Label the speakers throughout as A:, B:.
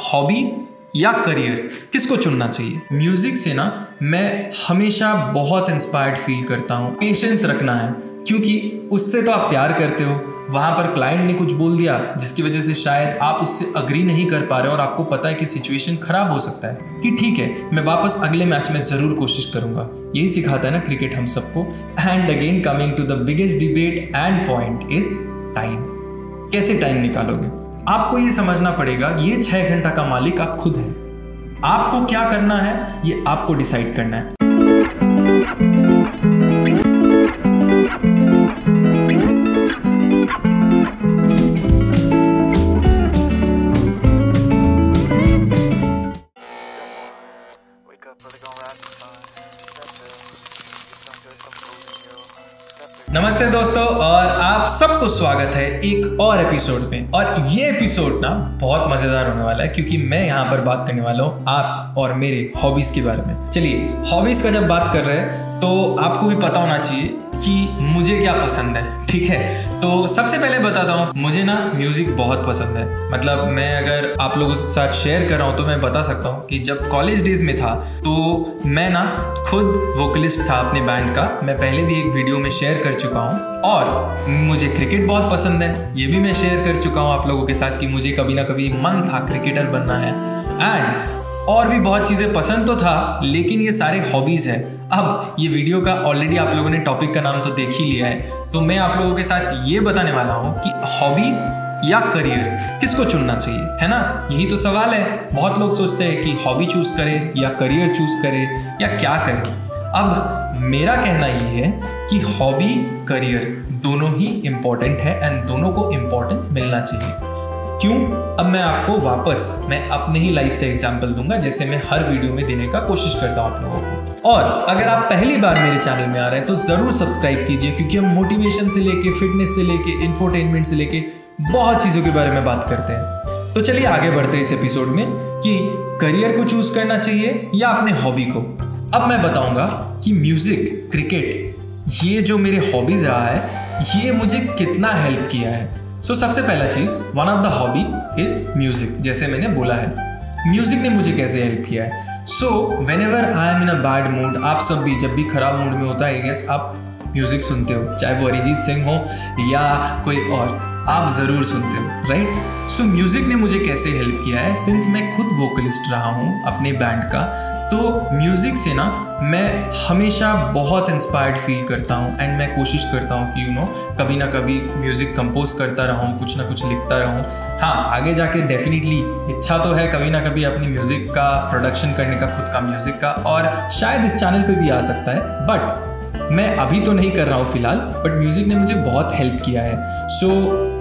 A: Hobby या career किसको चुनना चाहिए? म्यूजिक से ना मैं हमेशा बहुत इंस्पायर्ड फील करता हूँ। पेशेंस रखना है क्योंकि उससे तो आप प्यार करते हो। वहाँ पर क्लाइंट ने कुछ बोल दिया जिसकी वजह से शायद आप उससे अग्री नहीं कर पा रहे हो और आपको पता है कि सिचुएशन खराब हो सकता है कि ठीक है मैं वापस अगले मैच में ज़रूर कोशिश करूँगा। यही सिखाता है ना क्रिकेट हम सबको। And again coming to the biggest debate and point is time. कैसे टाइम निकालोगे? आपको ये समझना पड़ेगा ये 6 घंटा का मालिक आप खुद हैं। आपको क्या करना है ये आपको डिसाइड करना है। नमस्ते दोस्तों और आप सबको स्वागत है एक और एपिसोड में। और ये एपिसोड ना बहुत मज़ेदार होने वाला है क्योंकि मैं यहाँ पर बात करने वाला हूँ आप और मेरे हॉबीज़ के बारे में। चलिए, हॉबीज़ का जब बात कर रहे हैं तो आपको भी पता होना चाहिए कि मुझे क्या पसंद है, ठीक है? तो सबसे पहले बताता हूँ, मुझे ना म्यूज़िक बहुत पसंद है। मतलब मैं अगर आप लोगों के साथ शेयर कर रहा हूँ तो मैं बता सकता हूँ कि जब कॉलेज डेज में था तो मैं ना खुद वोकलिस्ट था अपने बैंड का। मैं पहले भी एक वीडियो में शेयर कर चुका हूँ। और मुझे क्रिकेट बहुत पसंद है, ये भी मैं शेयर कर चुका हूँ आप लोगों के साथ कि मुझे कभी ना कभी मन था क्रिकेटर बनना है। एंड और भी बहुत चीज़ें पसंद तो था, लेकिन ये सारे हॉबीज़ है। अब ये वीडियो का ऑलरेडी आप लोगों ने टॉपिक का नाम तो देख ही लिया है, तो मैं आप लोगों के साथ ये बताने वाला हूँ कि हॉबी या करियर किसको चुनना चाहिए, है ना? यही तो सवाल है। बहुत लोग सोचते हैं कि हॉबी चूज़ करें या करियर चूज़ करें या क्या करें। अब मेरा कहना ये है कि हॉबी करियर दोनों ही इम्पोर्टेंट है एंड दोनों को इम्पोर्टेंस मिलना चाहिए। क्यों? अब मैं आपको मैं अपने ही लाइफ से एग्जाम्पल दूंगा, जैसे मैं हर वीडियो में देने का कोशिश करता हूँ आप लोगों को। और अगर आप पहली बार मेरे चैनल में आ रहे हैं तो ज़रूर सब्सक्राइब कीजिए क्योंकि हम मोटिवेशन से लेके फिटनेस से लेके इंफोटेनमेंट से लेके बहुत चीज़ों के बारे में बात करते हैं। तो चलिए आगे बढ़ते हैं इस एपिसोड में कि करियर को चूज़ करना चाहिए या अपने हॉबी को। अब मैं बताऊँगा कि म्यूज़िक, क्रिकेट, ये जो मेरे हॉबीज़ रहा है ये मुझे कितना हेल्प किया है। सो सबसे पहला चीज़, one of the hobby is music. जैसे मैंने बोला है, म्यूज़िक ने मुझे कैसे हेल्प किया है। So when ever I am in a bad mood, आप सब भी जब भी खराब मूड में होता है गेस आप म्यूज़िक सुनते हो, चाहे वो अरिजीत सिंह हो या कोई और, आप ज़रूर सुनते हो, राइट? सो म्यूज़िक ने मुझे कैसे हेल्प किया है, सिंस मैं खुद वोकलिस्ट रहा हूँ अपने बैंड का, तो म्यूज़िक से ना मैं हमेशा बहुत इंस्पायर्ड फील करता हूँ एंड मैं कोशिश करता हूँ कि कभी ना कभी म्यूज़िक कंपोज करता रहूँ, कुछ ना कुछ लिखता रहूँ। हाँ, आगे जाके डेफिनेटली इच्छा तो है कभी ना कभी अपनी म्यूज़िक का प्रोडक्शन करने का, खुद का म्यूज़िक का, और शायद इस चैनल पे भी आ सकता है, बट मैं अभी तो नहीं कर रहा हूँ फिलहाल। बट म्यूज़िक ने मुझे बहुत हेल्प किया है। सो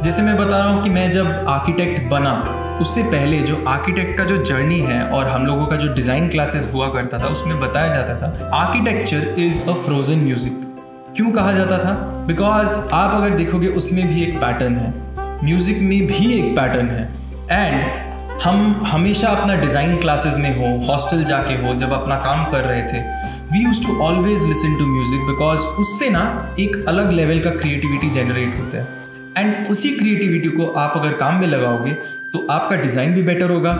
A: जैसे मैं बता रहा हूँ कि मैं जब आर्किटेक्ट बना उससे पहले जो आर्किटेक्ट का जो जर्नी है और हम लोगों का जो डिज़ाइन क्लासेस हुआ करता था उसमें बताया जाता था architecture is a frozen music. क्यों कहा जाता था? बिकॉज आप अगर देखोगे उसमें भी एक पैटर्न है, म्यूज़िक में भी एक पैटर्न है। एंड हम हमेशा अपना डिज़ाइन क्लासेस में हो, हॉस्टल जाके हो, जब अपना काम कर रहे थे, we used to always listen to music because उससे ना एक अलग लेवल का क्रिएटिविटी जनरेट होता है। एंड उसी क्रिएटिविटी को आप अगर काम में लगाओगे तो आपका डिज़ाइन भी बेटर होगा।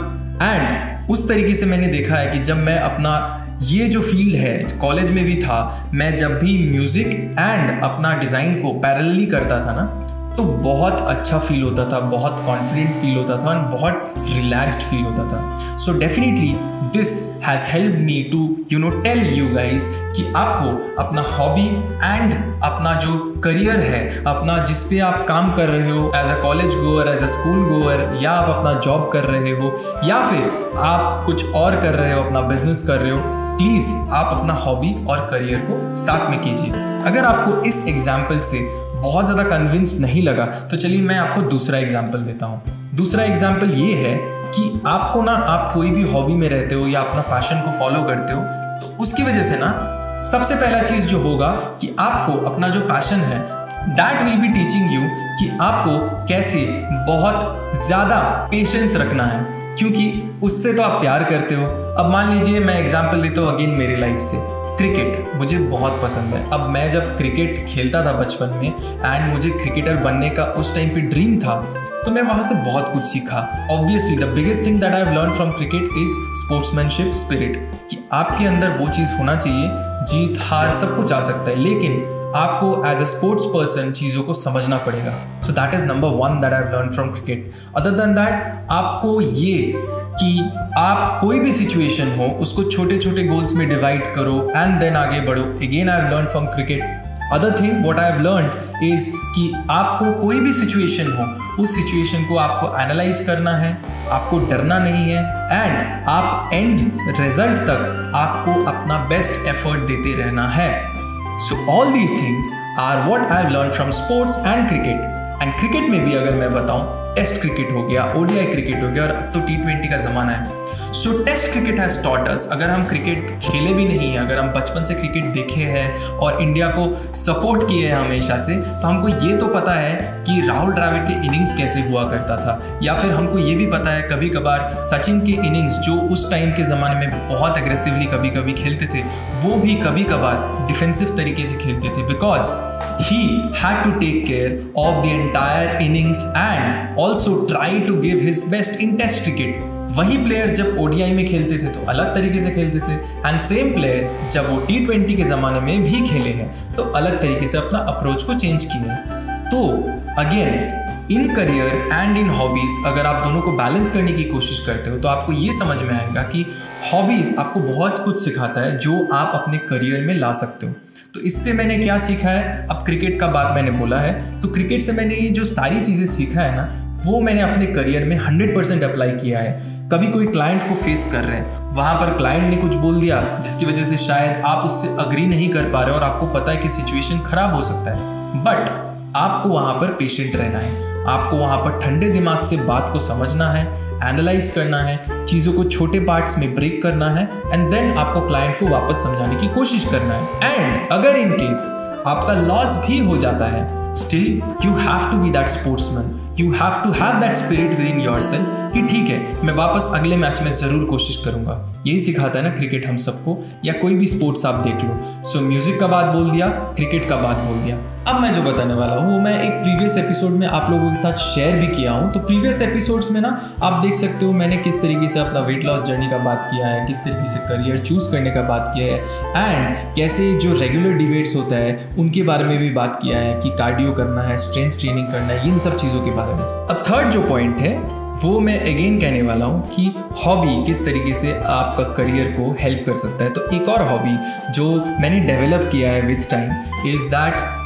A: एंड उस तरीके से मैंने देखा है कि जब मैं अपना ये जो फील्ड है कॉलेज में भी था, मैं जब भी म्यूज़िक एंड अपना डिज़ाइन को पैरेलली करता था ना तो बहुत अच्छा फील होता था, बहुत कॉन्फिडेंट फील होता था और बहुत रिलैक्स्ड फील होता था। So definitely this has help me to tell you guys कि आपको अपना हॉबी एंड अपना जो करियर है, अपना जिस पे आप काम कर रहे हो as a college goer, as a school goer, या आप अपना जॉब कर रहे हो या फिर आप कुछ और कर रहे हो, अपना बिजनेस कर रहे हो, प्लीज़ आप अपना हॉबी और करियर को साथ में कीजिए। अगर आपको इस एग्जाम्पल से बहुत ज़्यादा कन्विंस्ड नहीं लगा तो चलिए मैं आपको दूसरा एग्जाम्पल देता हूँ। दूसरा एग्जाम्पल ये है कि आपको ना, आप कोई भी हॉबी में रहते हो या अपना पैशन को फॉलो करते हो तो उसकी वजह से ना सबसे पहला चीज़ जो होगा कि आपको अपना जो पैशन है that will be teaching you कि आपको कैसे बहुत ज़्यादा पेशेंस रखना है, क्योंकि उससे तो आप प्यार करते हो। अब मान लीजिए मैं एग्जाम्पल देता हूँ अगेन मेरी लाइफ से। क्रिकेट मुझे बहुत पसंद है। अब मैं जब क्रिकेट खेलता था बचपन में एंड मुझे क्रिकेटर बनने का उस टाइम पे ड्रीम था, तो मैं वहाँ से बहुत कुछ सीखा। Obviously the biggest thing that I have learn from cricket is sportsmanship spirit, कि आपके अंदर वो चीज़ होना चाहिए, जीत हार सब कुछ आ सकता है, लेकिन आपको एज अ स्पोर्ट्स पर्सन चीज़ों को समझना पड़ेगा। So that is number 1 that I have learn from cricket. Other than that, आपको ये कि आप कोई भी सिचुएशन हो उसको छोटे छोटे गोल्स में डिवाइड करो एंड देन आगे बढ़ो। Again I have learn from cricket. Other thing what I have learned is कि आपको कोई भी सिचुएशन हो, उस सिचुएशन को आपको एनालाइज करना है, आपको डरना नहीं है, एंड आप एंड रिजल्ट तक आपको अपना बेस्ट एफर्ट देते रहना है। So all these things are what I have learn from sports and cricket. And cricket में भी अगर मैं बताऊं, टेस्ट क्रिकेट हो गया, ओडीआई क्रिकेट हो गया, और अब तो T20 का ज़माना है। So test cricket has taught us, अगर हम क्रिकेट खेले भी नहीं है, अगर हम बचपन से क्रिकेट देखे हैं और इंडिया को सपोर्ट किए हैं हमेशा से, तो हमको ये तो पता है कि राहुल द्रविड़ के इनिंग्स कैसे हुआ करता था, या फिर हमको ये भी पता है कभी कभार सचिन के इनिंग्स जो उस टाइम के ज़माने में बहुत एग्रेसिवली कभी कभी खेलते थे, वो भी कभी कभार डिफेंसिव तरीके से खेलते थे, because he had to take care of the entire innings and also try to give his best in test cricket. वही प्लेयर्स जब ODI में खेलते थे तो अलग तरीके से खेलते थे, एंड सेम प्लेयर्स जब वो T20 के ज़माने में भी खेले हैं तो अलग तरीके से अपना अप्रोच को चेंज किए हैं। तो again, in career and in hobbies अगर आप दोनों को बैलेंस करने की कोशिश करते हो तो आपको ये समझ में आएगा कि हॉबीज़ आपको बहुत कुछ सिखाता है जो आप अपने करियर में ला सकते हो। तो इससे मैंने क्या सीखा है, अब क्रिकेट का बात मैंने बोला है, तो क्रिकेट से मैंने ये जो सारी चीज़ें सीखा है ना, वो मैंने अपने करियर में 100% अप्लाई किया है। कभी कोई क्लाइंट को फेस कर रहे हैं, वहाँ पर क्लाइंट ने कुछ बोल दिया जिसकी वजह से शायद आप उससे अग्री नहीं कर पा रहे हो और आपको पता है कि सिचुएशन खराब हो सकता है, बट आपको वहाँ पर पेशेंट रहना है, आपको वहाँ पर ठंडे दिमाग से बात को समझना है, एनालाइज करना है, चीज़ों को छोटे पार्ट्स में ब्रेक करना है, एंड देन आपको क्लाइंट को वापस समझाने की कोशिश करना है। एंड अगर इन केस आपका लॉस भी हो जाता है, still you have to be that sportsman, you have to have that spirit within yourself कि ठीक है, मैं वापस अगले मैच में ज़रूर कोशिश करूंगा। यही सिखाता है ना क्रिकेट हम सबको, या कोई भी स्पोर्ट्स आप देख लो। सो म्यूजिक का बात बोल दिया, क्रिकेट का बात बोल दिया। अब मैं जो बताने वाला हूँ वो मैं एक प्रीवियस एपिसोड में आप लोगों के साथ शेयर भी किया हूँ। तो प्रीवियस एपिसोड्स में ना आप देख सकते हो मैंने किस तरीके से अपना वेट लॉस जर्नी का बात किया है, किस तरीके से करियर चूज़ करने का बात किया है, एंड कैसे जो रेगुलर डिबेट्स होता है उनके बारे में भी बात किया है कि कार्डियो करना है, स्ट्रेंथ ट्रेनिंग करना है, इन सब चीज़ों के बारे में। अब थर्ड जो पॉइंट है वो मैं अगेन कहने वाला हूँ कि हॉबी किस तरीके से आपका करियर को हेल्प कर सकता है। तो एक और हॉबी जो मैंने डेवलप किया है विथ टाइम इज़ दैट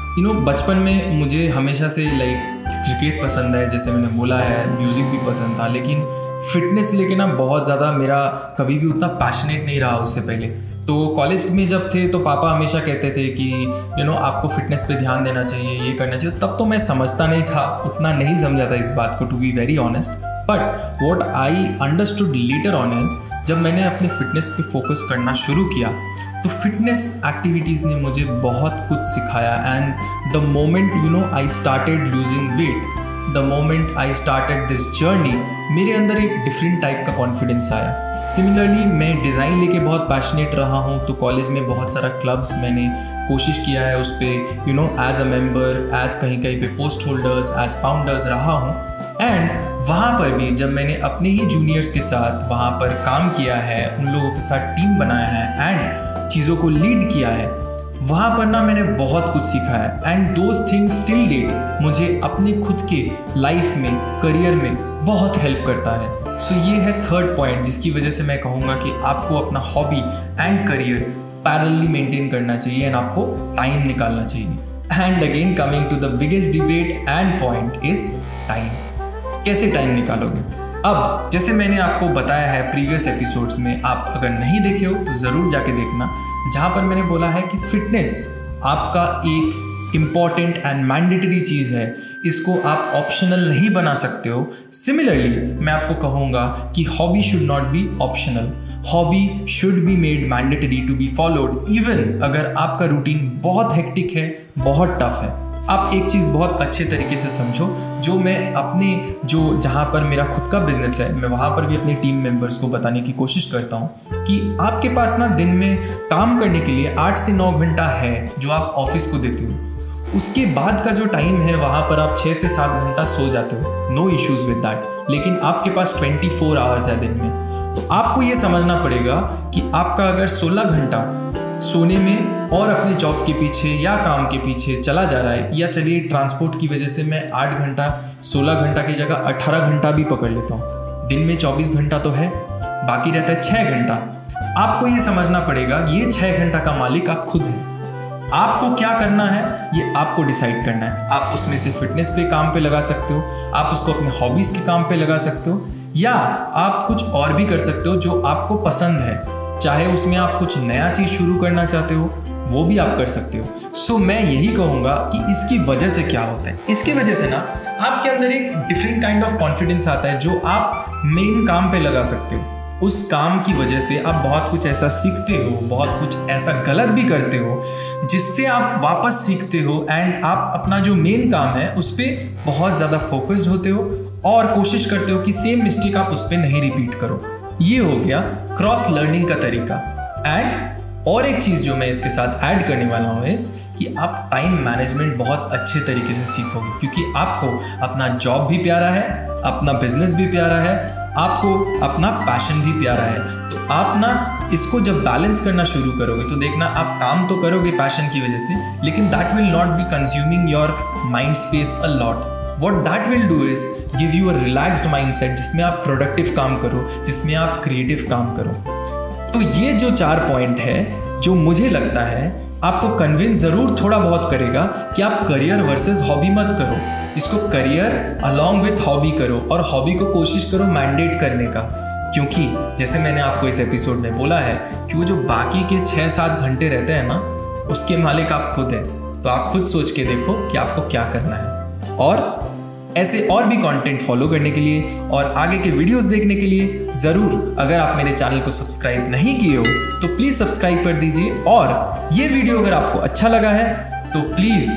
A: बचपन में मुझे हमेशा से लाइक क्रिकेट पसंद है, जैसे मैंने बोला है, म्यूज़िक भी पसंद था, लेकिन फिटनेस लेके ना बहुत ज़्यादा मेरा कभी भी उतना पैशनेट नहीं रहा उससे पहले। तो कॉलेज में जब थे तो पापा हमेशा कहते थे कि आपको फिटनेस पे ध्यान देना चाहिए, ये करना चाहिए। तब तो मैं समझता नहीं था, उतना नहीं समझा था इस बात को, to be very honest. But what I understood later on is, जब मैंने अपने फिटनेस पे फोकस करना शुरू किया तो फिटनेस एक्टिविटीज़ ने मुझे बहुत कुछ सिखाया। And the moment I started losing weight, the moment I started this journey, मेरे अंदर एक डिफरेंट टाइप का कॉन्फिडेंस आया। सिमिलरली मैं डिज़ाइन लेके बहुत पैशनेट रहा हूँ, तो कॉलेज में बहुत सारा क्लब्स मैंने कोशिश किया है उस पर एज अ मेंबर, एज कहीं कहीं पे पोस्ट होल्डर्स, एज फाउंडर्स रहा हूँ। एंड वहाँ पर भी जब मैंने अपने ही जूनियर्स के साथ वहाँ पर काम किया है, उन लोगों के साथ टीम बनाया है एंड चीज़ों को लीड किया है, वहाँ पर ना मैंने बहुत कुछ सीखा है। And those things till date मुझे अपने खुद के लाइफ में, करियर में बहुत हेल्प करता है। सो ये है थर्ड पॉइंट जिसकी वजह से मैं कहूँगा कि आपको अपना hobby and career parallelly maintain करना चाहिए एंड आपको टाइम निकालना चाहिए। And again coming to the biggest debate and point is time. कैसे टाइम निकालोगे? अब जैसे मैंने आपको बताया है प्रीवियस एपिसोड्स में, आप अगर नहीं देखे हो तो ज़रूर जाके देखना, जहाँ पर मैंने बोला है कि फिटनेस आपका एक इम्पॉर्टेंट एंड मैंडेटरी चीज़ है, इसको आप ऑप्शनल नहीं बना सकते हो। सिमिलरली मैं आपको कहूँगा कि hobby should not be optional, hobby should be made mandatory to be followed, even अगर आपका रूटीन बहुत हेक्टिक है, बहुत टफ है। आप एक चीज़ बहुत अच्छे तरीके से समझो, जो मैं अपने जहाँ पर मेरा खुद का बिजनेस है, मैं वहाँ पर भी अपने टीम मेंबर्स को बताने की कोशिश करता हूँ कि आपके पास ना दिन में काम करने के लिए 8 से 9 घंटा है जो आप ऑफिस को देते हो। उसके बाद का जो टाइम है वहाँ पर आप 6 से 7 घंटा सो जाते हो, नो इश्यूज़ विद दैट। लेकिन आपके पास 24 आवर्स है दिन में, तो आपको ये समझना पड़ेगा कि आपका अगर 16 घंटा सोने में और अपने जॉब के पीछे या काम के पीछे चला जा रहा है, या चलिए ट्रांसपोर्ट की वजह से मैं 8 घंटा 16 घंटा की जगह 18 घंटा भी पकड़ लेता हूँ, दिन में 24 घंटा तो है, बाकी रहता है 6 घंटा। आपको ये समझना पड़ेगा ये 6 घंटा का मालिक आप खुद हैं। आपको क्या करना है ये आपको डिसाइड करना है। आप उसमें से फिटनेस पे काम पे लगा सकते हो, आप उसको अपने हॉबीज़ के काम पे लगा सकते हो, या आप कुछ और भी कर सकते हो जो आपको पसंद है। चाहे उसमें आप कुछ नया चीज़ शुरू करना चाहते हो वो भी आप कर सकते हो। सो मैं यही कहूँगा कि इसकी वजह से क्या होता है, इसकी वजह से ना आपके अंदर एक डिफरेंट काइंड ऑफ कॉन्फिडेंस आता है जो आप मेन काम पे लगा सकते हो। उस काम की वजह से आप बहुत कुछ ऐसा सीखते हो, बहुत कुछ ऐसा गलत भी करते हो जिससे आप वापस सीखते हो, एंड आप अपना जो मेन काम है उस पर बहुत ज़्यादा फोकस्ड होते हो और कोशिश करते हो कि सेम मिस्टेक आप उस पर नहीं रिपीट करो। ये हो गया क्रॉस लर्निंग का तरीका। एंड और एक चीज़ जो मैं इसके साथ ऐड करने वाला हूँ इस कि आप टाइम मैनेजमेंट बहुत अच्छे तरीके से सीखोगे, क्योंकि आपको अपना जॉब भी प्यारा है, अपना बिजनेस भी प्यारा है, आपको अपना पैशन भी प्यारा है। तो आप ना इसको जब बैलेंस करना शुरू करोगे तो देखना आप काम तो करोगे पैशन की वजह से, लेकिन that will not be consuming your mind space a lot. What that will do is give you a relaxed mindset जिसमें आप प्रोडक्टिव काम करो, जिसमें आप क्रिएटिव काम करो। तो ये जो 4 पॉइंट है जो मुझे लगता है आपको कन्विंस ज़रूर थोड़ा बहुत करेगा कि आप करियर वर्सेस हॉबी मत करो, इसको करियर अलॉन्ग विथ हॉबी करो, और हॉबी को कोशिश करो मैंडेट करने का। क्योंकि जैसे मैंने आपको इस एपिसोड में बोला है कि वो जो बाकी के 6-7 घंटे रहते हैं ना, उसके मालिक आप खुद हैं। तो आप खुद सोच के देखो कि आपको क्या करना है। और ऐसे और भी कंटेंट फॉलो करने के लिए और आगे के वीडियोस देखने के लिए ज़रूर, अगर आप मेरे चैनल को सब्सक्राइब नहीं किए हो तो प्लीज़ सब्सक्राइब कर दीजिए। और ये वीडियो अगर आपको अच्छा लगा है तो प्लीज़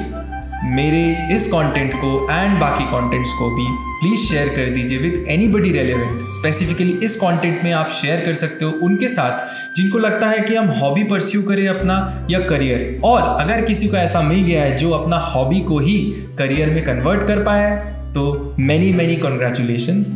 A: मेरे इस कंटेंट को एंड बाकी कंटेंट्स को भी प्लीज़ शेयर कर दीजिए विद एनीबडी रेलेवेंट। स्पेसिफिकली इस कंटेंट में आप शेयर कर सकते हो उनके साथ जिनको लगता है कि हम हॉबी परस्यू करें अपना या करियर। और अगर किसी को ऐसा मिल गया है जो अपना हॉबी को ही करियर में कन्वर्ट कर पाया है तो मैनी कॉन्ग्रेचुलेशंस।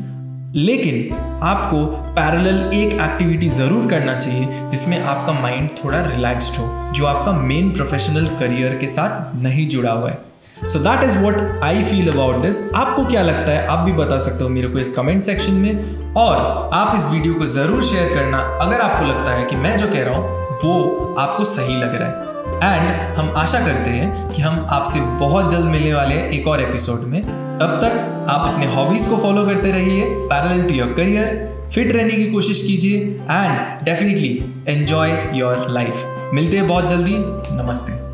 A: लेकिन आपको पैरेलल एक एक्टिविटी ज़रूर करना चाहिए जिसमें आपका माइंड थोड़ा रिलैक्स्ड हो, जो आपका मेन प्रोफेशनल करियर के साथ नहीं जुड़ा हुआ है। So that is what I feel about this. आपको क्या लगता है आप भी बता सकते हो मेरे को इस कमेंट सेक्शन में, और आप इस वीडियो को ज़रूर शेयर करना अगर आपको लगता है कि मैं जो कह रहा हूँ वो आपको सही लग रहा है। एंड हम आशा करते हैं कि हम आपसे बहुत जल्द मिलने वाले हैं एक और एपिसोड में। तब तक आप अपने हॉबीज़ को फॉलो करते रहिए parallel to your career, fit रहने की कोशिश कीजिए and definitely enjoy your life. मिलते हैं बहुत जल्दी। नमस्ते।